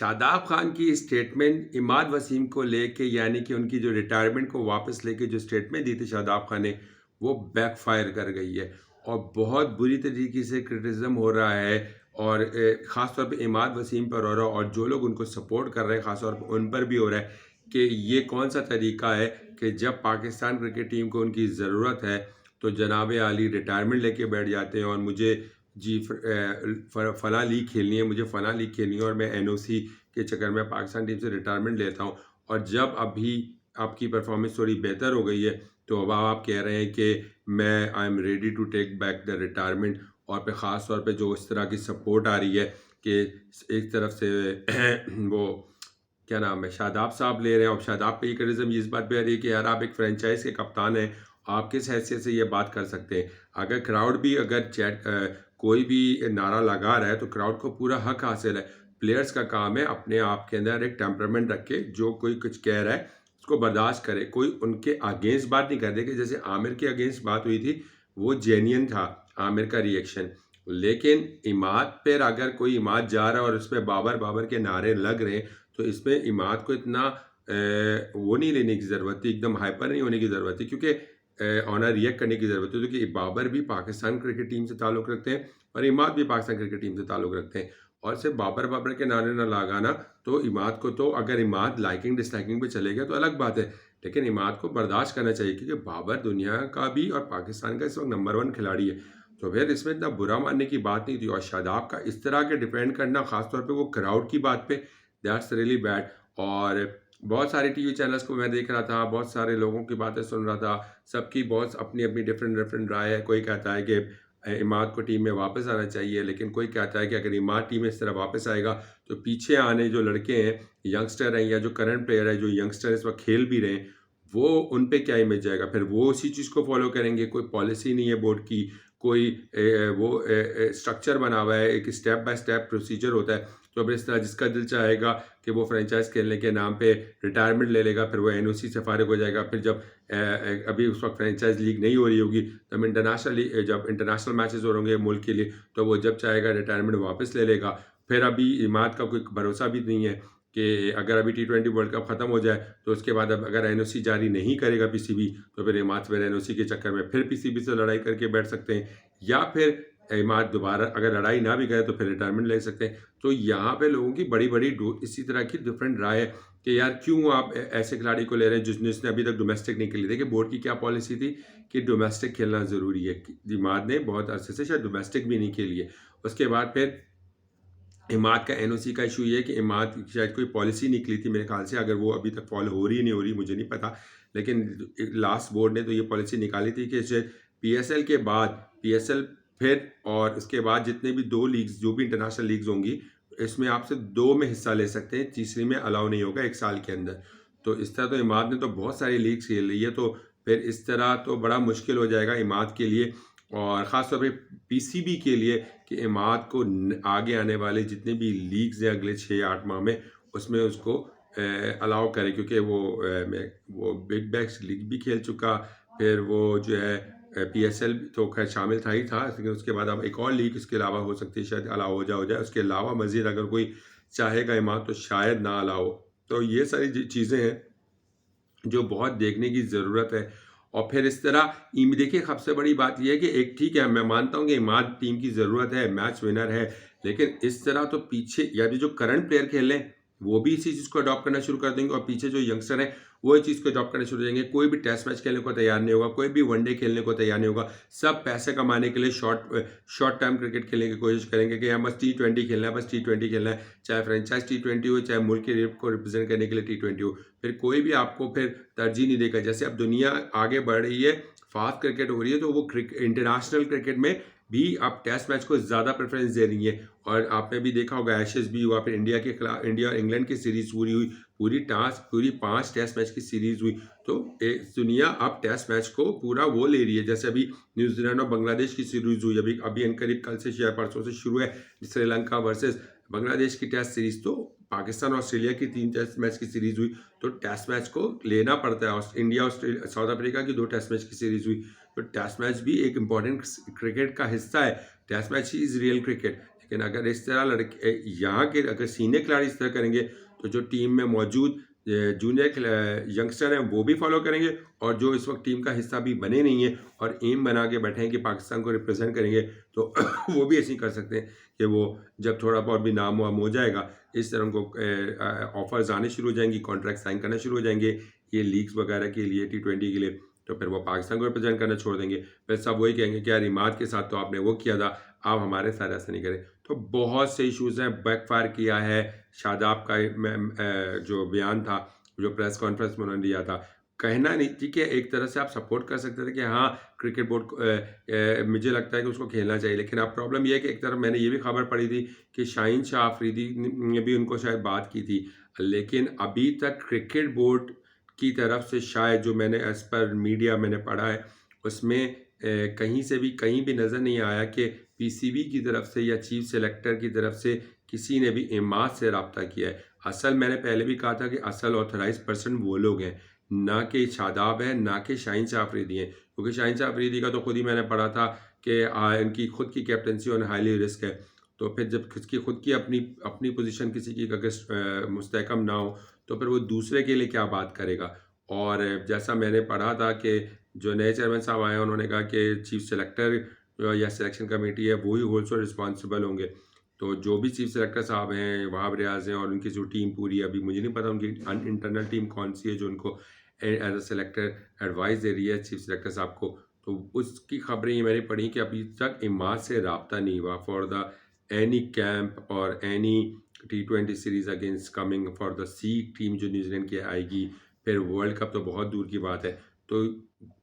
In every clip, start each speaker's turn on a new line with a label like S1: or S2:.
S1: शादाब खान की स्टेटमेंट इमाद वसीम को लेके, यानी कि उनकी जो रिटायरमेंट को वापस लेके जो स्टेटमेंट दी थी शादाब खान ने, वो बैकफायर कर गई है और बहुत बुरी तरीके से क्रिटिसिज्म हो रहा है। और ख़ास तौर पे इमाद वसीम पर हो रहा है और जो लोग उनको सपोर्ट कर रहे हैं ख़ास तौर पर उन पर भी हो रहा है कि ये कौन सा तरीका है कि जब पाकिस्तान क्रिकेट टीम को उनकी ज़रूरत है तो जनाब आली रिटायरमेंट लेके बैठ जाते हैं और मुझे जी फ़लाँ लीग खेलनी है, मुझे फ़लाँ लीग खेलनी है और मैं एनओसी के चक्कर में पाकिस्तान टीम से रिटायरमेंट लेता हूँ। और जब अभी आपकी परफॉर्मेंस थोड़ी बेहतर हो गई है तो अब आप कह रहे हैं कि मैं I am ready to take back the retirement. और पे ख़ास तौर पे जो इस तरह की सपोर्ट आ रही है कि एक तरफ से वो क्या नाम है शादाब साहब ले रहे हैं और शादाब पे ये क्रिटिसिज्म इस बात पे आ रही है कि यार आप एक फ्रेंचाइज के कप्तान हैं, आप किस हैसियत से ये बात कर सकते हैं। अगर क्राउड भी अगर कोई भी नारा लगा रहा है तो क्राउड को पूरा हक हासिल है। प्लेयर्स का काम है अपने आप के अंदर एक टेम्परामेंट रखे, जो कोई कुछ कह रहा है उसको बर्दाश्त करे, कोई उनके अगेंस्ट बात नहीं कर दे। कि जैसे आमिर के अगेंस्ट बात हुई थी वो जेन्युइन था आमिर का रिएक्शन, लेकिन इमाद पर अगर कोई इमाद जा रहा है और उसमें बाबर बाबर के नारे लग रहे हैं तो इसमें इमाद को इतना वो नहीं लेने की ज़रूरत थी, एकदम हाइपर नहीं होने की ज़रूरत थी, क्योंकि ऑनर रिएक्ट करने की ज़रूरत है। क्योंकि बाबर भी पाकिस्तान क्रिकेट टीम से ताल्लुक़ रखते हैं और इमाद भी पाकिस्तान क्रिकेट टीम से ताल्लुक़ रखते हैं। और सिर्फ बाबर बाबर के नारे ना लगाना, तो इमाद को तो अगर इमाद लाइकिंग डिसलाइकिंग पे चले गया तो अलग बात है, लेकिन इमाद को बर्दाश्त करना चाहिए क्योंकि बाबर दुनिया का भी और पाकिस्तान का इस वक्त नंबर 1 खिलाड़ी है। तो फिर इसमें इतना बुरा मानने की बात नहीं थी। और शादाब का इस तरह के डिपेंड करना ख़ासतौर पर वो क्राउड की बात पे, दैट्स रियली बैड। और बहुत सारे टीवी चैनल्स को मैं देख रहा था, बहुत सारे लोगों की बातें सुन रहा था, सबकी बहुत अपनी अपनी डिफरेंट डिफरेंट राय है। कोई कहता है कि इमाद को टीम में वापस आना चाहिए, लेकिन कोई कहता है कि अगर इमाद टीम में इस तरह वापस आएगा तो पीछे आने जो लड़के हैं, यंगस्टर हैं या जो करंट प्लेयर है, जो यंगस्टर इस वक्त खेल भी रहे हैं, वो उन पे क्या इमेज जाएगा। फिर वो उसी चीज़ को फॉलो करेंगे। कोई पॉलिसी नहीं है बोर्ड की, कोई स्ट्रक्चर बना हुआ है, एक स्टेप बाय स्टेप प्रोसीजर होता है। तो अब इस तरह जिसका दिल चाहेगा कि वो फ्रेंचाइज खेलने के नाम पे रिटायरमेंट ले लेगा, फिर वो एनओसी से फारिग हो जाएगा। फिर जब अभी उस वक्त फ्रेंचाइज लीग नहीं हो रही होगी, तब जब इंटरनेशनल मैचेस हो होंगे मुल्क के लिए, तो वो जब चाहेगा रिटायरमेंट वापस ले लेगा। फिर अभी इमाद का कोई भरोसा भी नहीं है कि अगर अभी T20 वर्ल्ड कप ख़त्म हो जाए तो उसके बाद अब अगर एनओसी जारी नहीं करेगा पीसीबी, तो फिर इमाद फिर एनओसी के चक्कर में फिर पीसीबी से लड़ाई करके बैठ सकते हैं, या फिर इमाद दोबारा अगर लड़ाई ना भी करे तो फिर रिटायरमेंट ले सकते हैं। तो यहाँ पे लोगों की बड़ी बड़ी इसी तरह की डिफरेंट राय है कि यार क्यों आप ऐसे खिलाड़ी को ले रहे हैं जिसने अभी तक डोमेस्टिक नहीं खेली। देखिए बोर्ड की क्या पॉलिसी थी कि डोमेस्टिक खेलना ज़रूरी है। इमाद ने बहुत अरसे से शायद डोमेस्टिक भी नहीं खेली है। उसके बाद फिर इमाद का एनओसी का इशू ये है कि इमाद की शायद कोई पॉलिसी निकली थी मेरे ख्याल से, अगर वो अभी तक फॉलो हो रही है नहीं हो रही मुझे नहीं पता, लेकिन लास्ट बोर्ड ने तो ये पॉलिसी निकाली थी कि शायद पीएसएल के बाद पीएसएल फिर और उसके बाद जितने भी 2 लीग्स जो भी इंटरनेशनल लीग्स होंगी, इसमें आप सिर्फ 2 में हिस्सा ले सकते हैं, तीसरी में अलाउ नहीं होगा 1 साल के अंदर। तो इस तरह तो इमाद ने तो बहुत सारी लीग्स खेल ली है, तो फिर इस तरह तो बड़ा मुश्किल हो जाएगा इमाद के लिए और ख़ास तौर पे पीसीबी के लिए कि इमाद को आगे आने वाले जितने भी लीग्स हैं अगले 6-8 माह में, उसमें उसको अलाउ करे, क्योंकि वो बिग बैश लीग भी खेल चुका। फिर वो जो है पीएसएल तो खैर शामिल था ही था, लेकिन उसके बाद अब एक और लीग इसके अलावा हो सकती है, शायद अलाउ हो जाए। उसके अलावा मज़ीद अगर कोई चाहेगा इमाद तो शायद ना अलाउ हो। तो ये सारी चीज़ें हैं जो बहुत देखने की ज़रूरत है। और फिर इस तरह देखिए सबसे बड़ी बात ये है कि एक ठीक है, मैं मानता हूँ कि इमाद टीम की ज़रूरत है, मैच विनर है, लेकिन इस तरह तो पीछे या जो करंट प्लेयर खेल रहे हैं वो भी इसी चीज़ को अडॉप्ट करना शुरू कर देंगे और पीछे जो यंगस्टर हैं वो इस चीज़ को अडॉप्ट करना शुरू कर देंगे। कोई भी टेस्ट मैच खेलने को तैयार नहीं होगा, कोई भी वनडे खेलने को तैयार नहीं होगा। सब पैसे कमाने के लिए शॉर्ट टर्म क्रिकेट खेलने की कोशिश करेंगे कि हम बस T20 खेलना है, बस T20 खेलना है, चाहे फ्रेंचाइज T20 हो, चाहे मुल्क के को रिप्रेजेंट करने के लिए T20 हो। फिर कोई भी आपको फिर तरजीह नहीं देगा। जैसे अब दुनिया आगे बढ़ रही है, फास्ट क्रिकेट हो रही है, तो वो इंटरनेशनल क्रिकेट में भी आप टेस्ट मैच को ज़्यादा प्रेफरेंस दे रही है। और आपने भी देखा होगा एशेज़ भी हुआ, फिर इंडिया और इंग्लैंड की सीरीज़ पूरी हुई, पूरी 5 टेस्ट मैच की सीरीज़ हुई। तो दुनिया अब टेस्ट मैच को पूरा वो ले रही है। जैसे अभी न्यूजीलैंड और बांग्लादेश की सीरीज़ हुई, अभी करीब कल से या परसों से शुरू है श्रीलंका वर्सेस बांग्लादेश की टेस्ट सीरीज़। तो पाकिस्तान और ऑस्ट्रेलिया की 3 टेस्ट मैच की सीरीज़ हुई, तो टेस्ट मैच को लेना पड़ता है। इंडिया ऑस्ट्रेलिया साउथ अफ्रीका की 2 टेस्ट मैच की सीरीज़ हुई, तो टेस्ट मैच भी एक इम्पॉर्टेंट क्रिकेट का हिस्सा है। टेस्ट मैच ही इज़ रियल क्रिकेट। लेकिन अगर इस तरह लड़के यहाँ के अगर सीनियर खिलाड़ी इस तरह करेंगे तो जो टीम में मौजूद जूनियर यंगस्टर हैं वो भी फॉलो करेंगे, और जो इस वक्त टीम का हिस्सा भी बने नहीं है और एम बना के बैठे हैं कि पाकिस्तान को रिप्रेजेंट करेंगे, तो वो भी ऐसे ही कर सकते हैं कि वो जब थोड़ा बहुत भी नाम वाम हो जाएगा, इस तरह उनको ऑफर्स आने शुरू हो जाएंगी, कॉन्ट्रैक्ट साइन करना शुरू हो जाएंगे ये लीग्स वगैरह के लिए, T20 के लिए, तो फिर वो पाकिस्तान को रिप्रेजेंट करना छोड़ देंगे। फिर सब वही कहेंगे कि यार इमाद के साथ तो आपने वो किया था, आप हमारे साथ ऐसा नहीं करें। तो बहुत से इश्यूज़ हैं, बैकफायर किया है। शादाब का जो बयान था, जो प्रेस कॉन्फ्रेंस में उन्होंने दिया था, कहना नहीं, ठीक है, एक तरह से आप सपोर्ट कर सकते थे कि हाँ क्रिकेट बोर्ड को मुझे लगता है कि उसको खेलना चाहिए, लेकिन अब प्रॉब्लम ये है कि एक तरफ मैंने ये भी खबर पढ़ी थी कि शाहीन शाह अफरीदी ने भी उनको शायद बात की थी, लेकिन अभी तक क्रिकेट बोर्ड की तरफ से शायद जो मैंने एज़ पर मीडिया मैंने पढ़ा है उसमें कहीं से भी कहीं भी नज़र नहीं आया कि पीसीबी की तरफ से या चीफ सेलेक्टर की तरफ से किसी ने भी इमाद से रब्ता किया है। असल मैंने पहले भी कहा था कि असल ऑथराइज पर्सन वो लोग हैं, ना कि शादाब है, ना कि शाहीन शाह अफरीदी हैं, क्योंकि शाहीन शाह अफरीदी का तो खुद ही मैंने पढ़ा था कि इनकी खुद की कैप्टनसी ऑन हाईली रिस्क है। तो फिर जब किसकी खुद की अपनी अपनी पोजीशन किसी की अगर मुस्तहकम ना हो तो फिर वो दूसरे के लिए क्या बात करेगा। और जैसा मैंने पढ़ा था कि जो नए चेयरमैन साहब आए हैं उन्होंने कहा कि चीफ सेलेक्टर या सिलेक्शन कमेटी है वो ही होल्सो रिस्पॉन्सिबल होंगे। तो जो भी चीफ सेलेक्टर साहब हैं, वहाब रियाज हैं, और उनकी जो टीम पूरी है, अभी मुझे नहीं पता उनकी इंटरनल टीम कौन सी है जो उनको एज अ सेलेक्टर एडवाइस दे रही है चीफ सेलेक्टर साहब को। तो उसकी खबरें ये मैंने पढ़ी कि अभी तक इमाद से रब्ता नहीं हुआ फॉर द एनी कैंप और any T20 series against coming for the C team जो न्यूजीलैंड की आएगी। फिर वर्ल्ड कप तो बहुत दूर की बात है। तो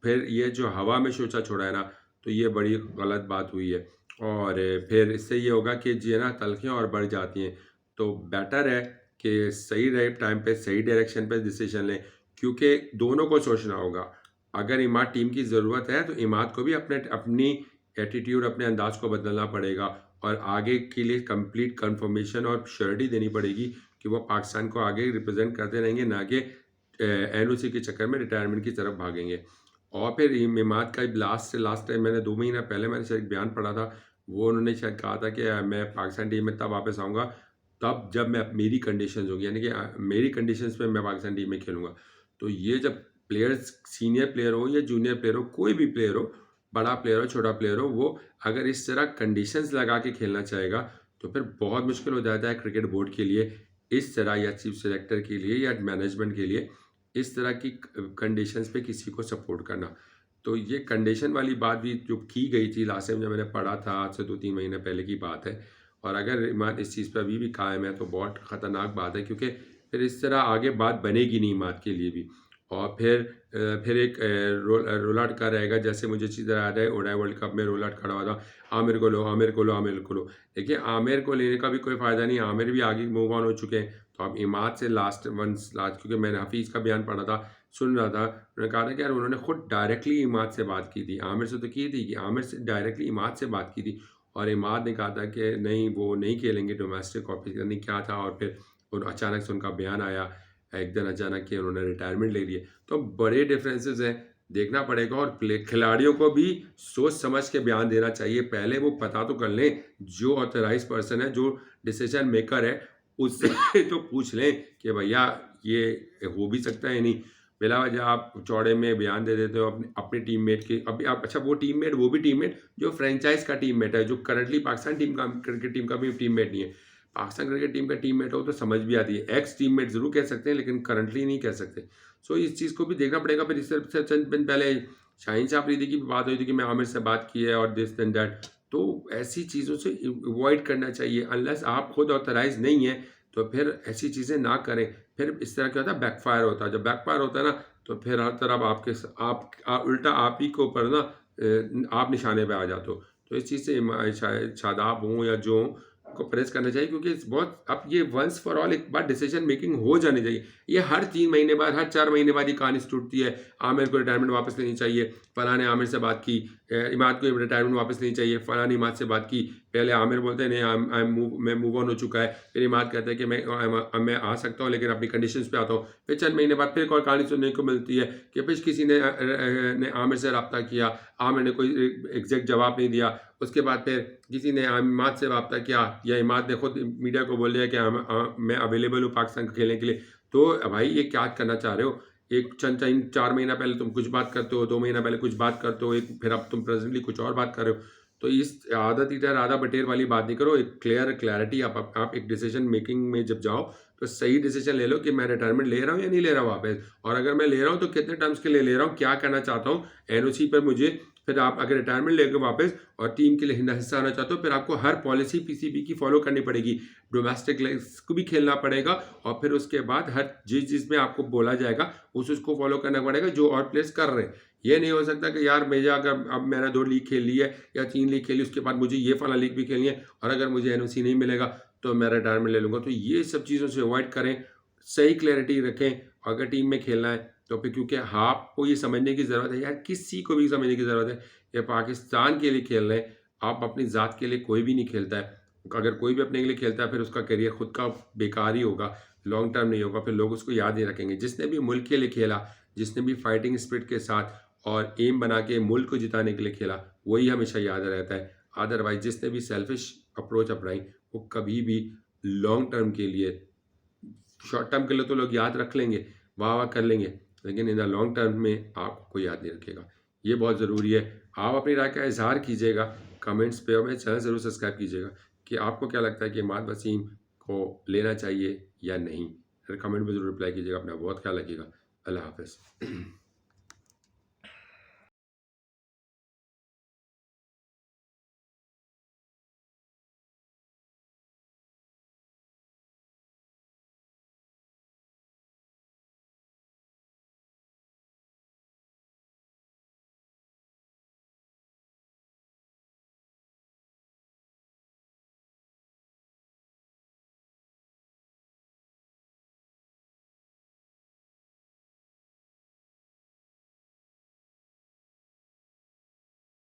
S1: फिर ये जो हवा में शोचा छोड़ा है ना, तो ये बड़ी गलत बात हुई है, और फिर इससे ये होगा कि जी है ना, तलखियाँ और बढ़ जाती हैं। तो बेटर है कि सही रहे टाइम पे सही डायरेक्शन पे डिसीजन लें, क्योंकि दोनों को सोचना होगा। अगर इमाद टीम की ज़रूरत है तो इमाद को भी अपनी एटीट्यूड, अपने अंदाज को बदलना पड़ेगा, और आगे के लिए कंप्लीट कंफर्मेशन और श्योरिटी देनी पड़ेगी कि वो पाकिस्तान को आगे रिप्रेजेंट करते रहेंगे, ना कि एनओसी के चक्कर में रिटायरमेंट की तरफ भागेंगे। और फिर इमाद का लास्ट से लास्ट टाइम मैंने 2 महीना पहले मैंने शायद एक बयान पढ़ा था, वो उन्होंने शायद कहा था कि मैं पाकिस्तान टीम में तब वापस आऊँगा तब जब मैं मेरी कंडीशंस होंगी, यानी कि मेरी कंडीशंस पे मैं पाकिस्तान टीम में खेलूँगा। तो ये जब प्लेयर्स सीनियर प्लेयर हो या जूनियर प्लेयर हो, कोई भी प्लेयर हो, बड़ा प्लेयर हो, छोटा प्लेयर हो, वो अगर इस तरह कंडीशंस लगा के खेलना चाहेगा तो फिर बहुत मुश्किल हो जाता है क्रिकेट बोर्ड के लिए इस तरह, या चीफ सेलेक्टर के लिए या मैनेजमेंट के लिए इस तरह की कंडीशंस पे किसी को सपोर्ट करना। तो ये कंडीशन वाली बात भी जो की गई थी लास्ट टाइम जब मैंने पढ़ा था, आज से 2-3 महीने पहले की बात है, और अगर इमाद इस चीज़ पे अभी भी कायम है तो बहुत ख़तरनाक बात है, क्योंकि फिर इस तरह आगे बात बनेगी नहीं इमाद के लिए भी। और फिर एक रोल आउट का रहेगा, जैसे मुझे अच्छी तरह याद है ओडाई वर्ल्ड कप में रोल आउट खड़ा हुआ था, आमिर को लो, आमिर को लो, आमिर को लो। देखिए आमिर को लेने का भी कोई फ़ायदा नहीं, आमिर भी आगे मूव ऑन हो चुके हैं। तो अब इमाद से लास्ट, क्योंकि मैंने हफीज़ का बयान पढ़ा था, सुन रहा था, उन्होंने कहा था कि यार उन्होंने खुद डायरेक्टली इमाद से बात की थी, आमिर से तो की थी, कि आमिर से डायरेक्टली इमाद से बात की थी, और इमाद ने कहा था कि नहीं वो नहीं खेलेंगे डोमेस्टिक ऑफिस, नहीं क्या था, और फिर अचानक से उनका बयान आया एक दिन अचानक कि उन्होंने रिटायरमेंट ले ली है। तो बड़े डिफरेंसेस हैं, देखना पड़ेगा, और खिलाड़ियों को भी सोच समझ के बयान देना चाहिए। पहले वो पता तो कर लें, जो ऑथराइज पर्सन है, जो डिसीजन मेकर है, उससे तो पूछ लें कि भैया ये हो भी सकता है नहीं। बिला वजह आप चौड़े में बयान दे देते हो अपने टीममेट के। अभी आप अच्छा वो भी टीममेट जो फ्रेंचाइज का टीममेट है, जो करंटली पाकिस्तान टीम का क्रिकेट टीम का भी टीममेट नहीं है। पाकिस्तान क्रिकेट टीम का टीममेट हो तो समझ भी आती है, एक्स टीममेट ज़रूर कह सकते हैं लेकिन करंटली नहीं कह सकते। सो इस चीज़ को भी देखना पड़ेगा। फिर इससे चंद दिन पहले शाहीन शाह अफरीदी की बात हुई थी कि मैं आमिर से बात की है और दिस एंड दैट। तो ऐसी चीज़ों से अवॉइड करना चाहिए, अनलेस आप खुद ऑथराइज नहीं है तो फिर ऐसी चीज़ें ना करें। फिर इस तरह क्या होता है, बैकफायर होता है। जब बैकफायर होता है ना, तो फिर हर तरफ उल्टा आप ही के ऊपर ना आप निशाने पे आ जाते हो। तो इस चीज़ से शादाब हों या जो हों, को प्रेस करना चाहिए, क्योंकि बहुत अब ये वंस फॉर ऑल एक बार डिसीजन मेकिंग हो जानी चाहिए। ये हर 3 महीने बाद, हर 4 महीने बाद ये कहानी टूटती है। आमिर को रिटायरमेंट वापस लेनी चाहिए, फलां ने आमिर से बात की, इमाद को रिटायरमेंट वापस लेनी चाहिए, फलां ने इमाद से बात की। पहले आमिर बोलते हैं नहीं मैं मूव ऑन हो चुका है, फिर इमाद कहता है कि मैं आ सकता हूँ लेकिन अपनी कंडीशंस पे आता हूँ। फिर चंद महीने बाद फिर एक और कहानी सुनने को मिलती है कि फिर किसी ने आमिर से रब्ता किया, आमिर ने कोई एग्जैक्ट जवाब नहीं दिया, उसके बाद फिर किसी ने इमाद से रब्ता किया या इमाद ने खुद मीडिया को बोल दिया कि मैं अवेलेबल हूँ पाकिस्तान को खेलने के लिए, तो भाई ये क्या करना चाह रहे हो? एक चंद चंद 4 महीना पहले तुम कुछ बात करते हो, 2 महीना पहले कुछ बात करते हो, एक फिर अब तुम प्रेज़ेंटली कुछ और बात कर रहे हो। तो इस आधा तीतर आधा बटेर वाली बात नहीं करो, एक क्लैरिटी आप एक डिसीज़न मेकिंग में जब जाओ, तो सही डिसीज़न ले लो कि मैं रिटायरमेंट ले रहा हूँ या नहीं ले रहा हूँ वापस, और अगर मैं ले रहा हूँ तो कितने टर्म्स के लिए ले रहा हूँ, क्या करना चाहता हूँ, एनओसी पर मुझे फिर आप अगर रिटायरमेंट लेके वापस और टीम के लिए हिस्सा आना चाहते हो, फिर आपको हर पॉलिसी पीसीबी की फॉलो करनी पड़ेगी। डोमेस्टिक लीग्स को भी खेलना पड़ेगा और फिर उसके बाद हर जिस चीज़ में आपको बोला जाएगा उसको फॉलो करना पड़ेगा जो और प्लेयर्स कर रहे हैं। ये नहीं हो सकता कि यार मेरा अगर अब मैंने 2 लीग खेल ली है या 3 लीग खेली, उसके बाद मुझे ये फला लीग भी खेलनी है और अगर मुझे एनओसी नहीं मिलेगा तो मैं रिटायरमेंट ले लूँगा। तो ये सब चीज़ों से अवॉइड करें, सही क्लैरिटी रखें। अगर टीम में खेलना है तो फिर, क्योंकि आपको ये समझने की ज़रूरत है यार, किसी को भी समझने की ज़रूरत है, ये पाकिस्तान के लिए खेल रहे हैं, आप अपनी ज़ात के लिए कोई भी नहीं खेलता है। अगर कोई भी अपने के लिए खेलता है फिर उसका करियर खुद का बेकार ही होगा, लॉन्ग टर्म नहीं होगा, फिर लोग उसको याद नहीं रखेंगे। जिसने भी मुल्क के लिए खेला, जिसने भी फाइटिंग स्पिरिट के साथ और एम बना के मुल्क को जिताने के लिए खेला, वही हमेशा याद रहता है। अदरवाइज़ जिसने भी सेल्फिश अप्रोच अपनाई, वो कभी भी लॉन्ग टर्म के लिए, शॉर्ट टर्म के लिए तो लोग याद रख लेंगे, वाह-वाह कर लेंगे, लेकिन इन द लॉन्ग टर्म में आपको कोई याद नहीं रखेगा। ये बहुत ज़रूरी है। आप अपनी राय का इज़हार कीजिएगा कमेंट्स पे और मेरे चैनल ज़रूर सब्सक्राइब कीजिएगा कि आपको क्या लगता है कि इमाद वसीम को लेना चाहिए या नहीं? फिर कमेंट में ज़रूर रिप्लाई कीजिएगा। अपना बहुत ख्याल रखिएगा। अल्लाह हाफ़िज़।